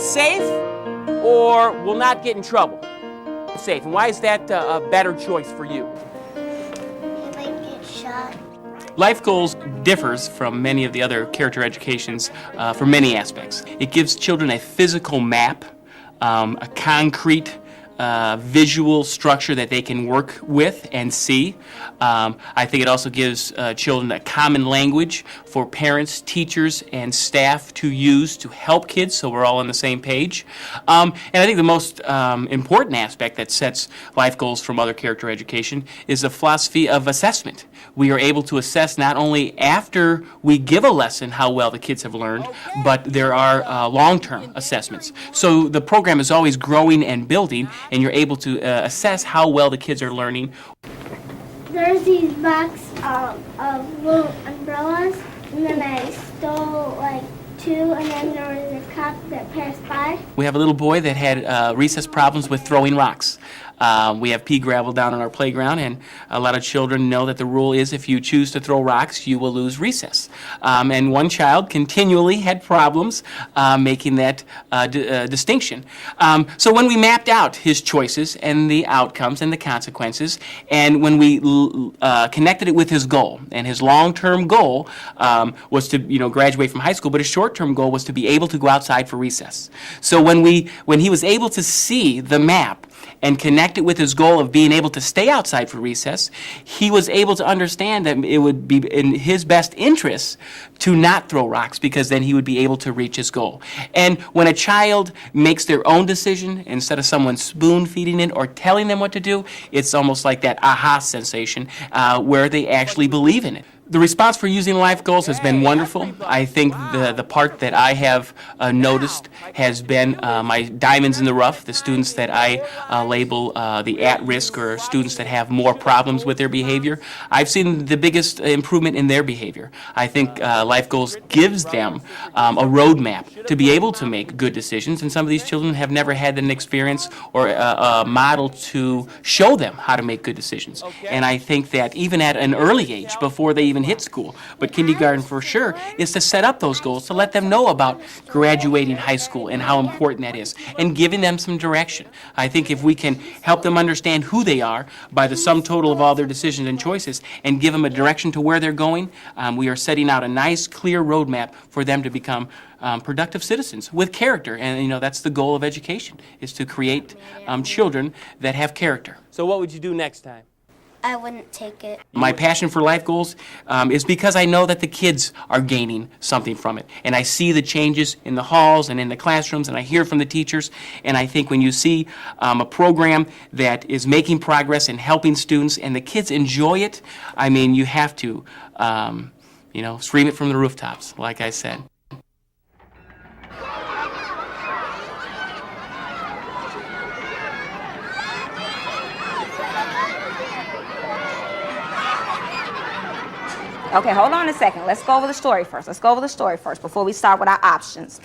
safe or will not get in trouble? Safe. And why is that a better choice for you? They might get shot. LifeGoals differs from many of the other character educations for many aspects. It gives children a physical map, a concrete visual structure that they can work with and see. I think it also gives children a common language for parents, teachers, and staff to use to help kids so we're all on the same page. And I think the most important aspect that sets LifeGoals from other character education is the philosophy of assessment. We are able to assess not only after we give a lesson how well the kids have learned, but there are long-term assessments. So the program is always growing and building, and you're able to assess how well the kids are learning. There's these box of little umbrellas, and then I stole like 2, and then there was a cop that passed by. We have a little boy that had recess problems with throwing rocks. We have pea gravel down on our playground, and a lot of children know that the rule is if you choose to throw rocks, you will lose recess. And one child continually had problems making that distinction. So when we mapped out his choices and the outcomes and the consequences, and when we connected it with his goal, and his long-term goal was to graduate from high school, but his short-term goal was to be able to go outside for recess. So when he was able to see the map and connect it with his goal of being able to stay outside for recess, he was able to understand that it would be in his best interest to not throw rocks, because then he would be able to reach his goal. And when a child makes their own decision instead of someone spoon-feeding it or telling them what to do, it's almost like that aha sensation where they actually believe in it. The response for using LifeGoals has been wonderful. I think the part that I have noticed has been my diamonds in the rough, the students that I label the at-risk, or students that have more problems with their behavior. I've seen the biggest improvement in their behavior. I think LifeGoals gives them a roadmap to be able to make good decisions, and some of these children have never had an experience or a model to show them how to make good decisions. And I think that even at an early age, before they even hit school, but kindergarten for sure, is to set up those goals, to let them know about graduating high school and how important that is, and giving them some direction. I think if we can help them understand who they are by the sum total of all their decisions and choices, and give them a direction to where they're going, we are setting out a nice, clear roadmap for them to become productive citizens with character. And that's the goal of education, is to create children that have character. So what would you do next time? I wouldn't take it. My passion for LifeGoals is because I know that the kids are gaining something from it. And I see the changes in the halls and in the classrooms, and I hear from the teachers. And I think when you see a program that is making progress and helping students, and the kids enjoy it, I mean, you have to, scream it from the rooftops, like I said. Okay, hold on a second. Let's go over the story first before we start with our options.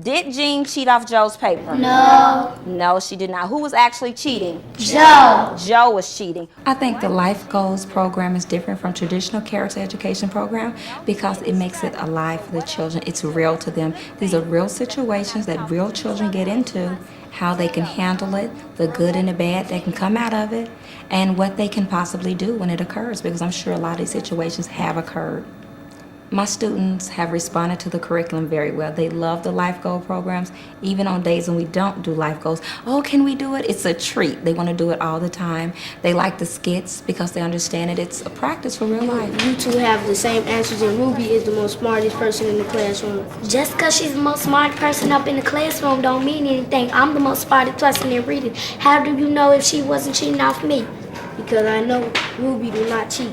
Did Jean cheat off Joe's paper? No. No, she did not. Who was actually cheating? Joe. Joe was cheating. I think the LifeGoals program is different from traditional character education program because it makes it alive for the children. It's real to them. These are real situations that real children get into, how they can handle it, the good and the bad that can come out of it, and what they can possibly do when it occurs, because I'm sure a lot of these situations have occurred. My students have responded to the curriculum very well. They love the LifeGoal programs, even on days when we don't do LifeGoals. Oh, can we do it? It's a treat. They want to do it all the time. They like the skits because they understand it. It's a practice for real life. You two have the same answers, and Ruby is the most smartest person in the classroom. Just because she's the most smart person up in the classroom don't mean anything. I'm the most smartest person in reading. How do you know if she wasn't cheating off me? Because I know Ruby do not cheat.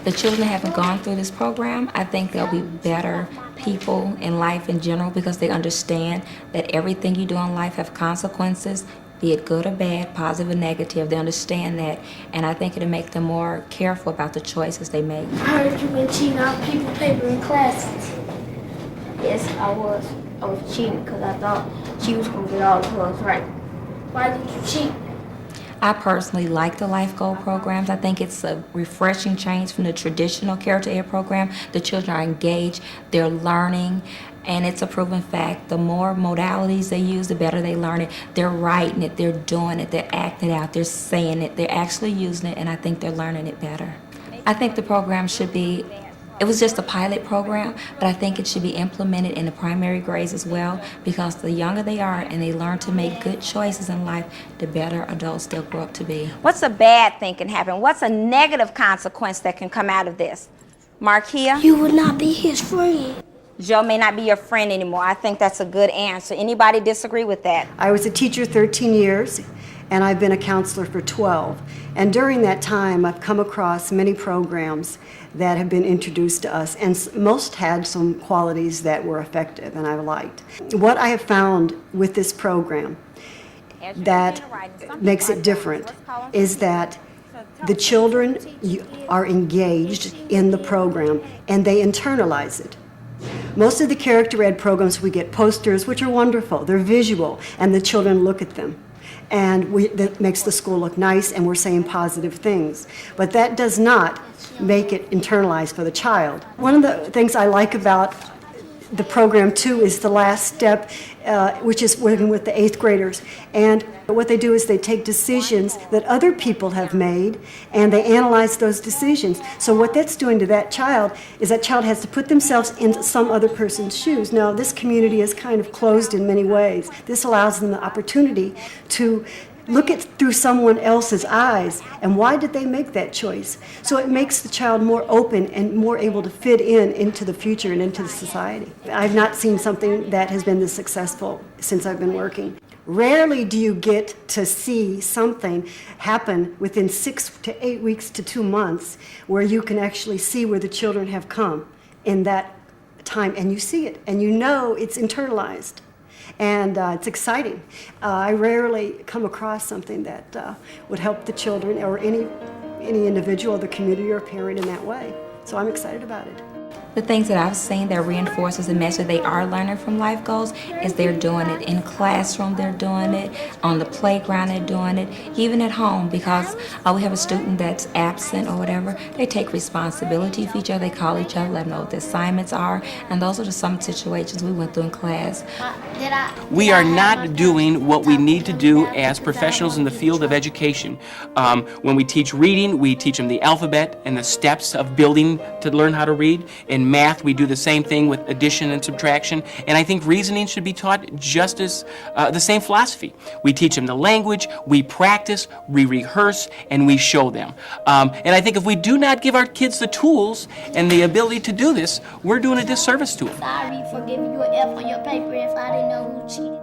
The children haven't gone through this program. I think they'll be better people in life in general because they understand that everything you do in life have consequences, be it good or bad, positive or negative. They understand that, and I think it'll make them more careful about the choices they make. I heard you been cheating off people's paper in classes. Yes, I was. I was cheating because I thought she was going to get all the clubs right. Why did you cheat? I personally like the LifeGoal programs. I think it's a refreshing change from the traditional character ed program. The children are engaged, they're learning, And it's a proven fact. The more modalities they use, the better they learn it. They're writing it, they're doing it, they're acting it out, they're saying it, they're actually using it, and I think they're learning it better. I think the program should be, it was just a pilot program, but I think it should be implemented in the primary grades as well, because the younger they are and they learn to make good choices in life, the better adults they'll grow up to be. What's a bad thing can happen? What's a negative consequence that can come out of this? Markia? You would not be his friend. Joe may not be your friend anymore. I think that's a good answer. Anybody disagree with that? I was a teacher 13 years, and I've been a counselor for 12. And during that time, I've come across many programs that have been introduced to us, and most had some qualities that were effective and I liked. What I have found with this program that makes it different is that the children are engaged in the program and they internalize it. Most of the character ed programs, we get posters, which are wonderful. They're visual, and the children look at them. And that makes the school look nice, and we're saying positive things. But that does not make it internalized for the child. One of the things I like about the program, too, is the last step, which is working with the 8th graders. And what they do is they take decisions that other people have made, and they analyze those decisions. So what that's doing to that child is that child has to put themselves in some other person's shoes. Now, this community is kind of closed in many ways. This allows them the opportunity to look at through someone else's eyes, and why did they make that choice? So it makes the child more open and more able to fit into the future and into the society. I've not seen something that has been this successful since I've been working. Rarely do you get to see something happen within 6 to 8 weeks to 2 months where you can actually see where the children have come in that time, and you see it, and you know it's internalized. And it's exciting. I rarely come across something that would help the children or any individual, the community, or parent in that way. So I'm excited about it. The things that I've seen that reinforces the message they are learning from Life Goals is they're doing it in classroom, they're doing it on the playground, they're doing it even at home, because we have a student that's absent or whatever. They take responsibility for each other, they call each other, let them know what the assignments are, and those are some situations we went through in class. We are not doing what we need to do as professionals in the field of education. When we teach reading, we teach them the alphabet and the steps of building to learn how to read. In math, we do the same thing with addition and subtraction, and I think reasoning should be taught just as the same philosophy. We teach them the language, we practice, we rehearse, and we show them. And I think if we do not give our kids the tools and the ability to do this, we're doing a disservice to them. Sorry for giving you an F on your paper if I didn't know who cheated.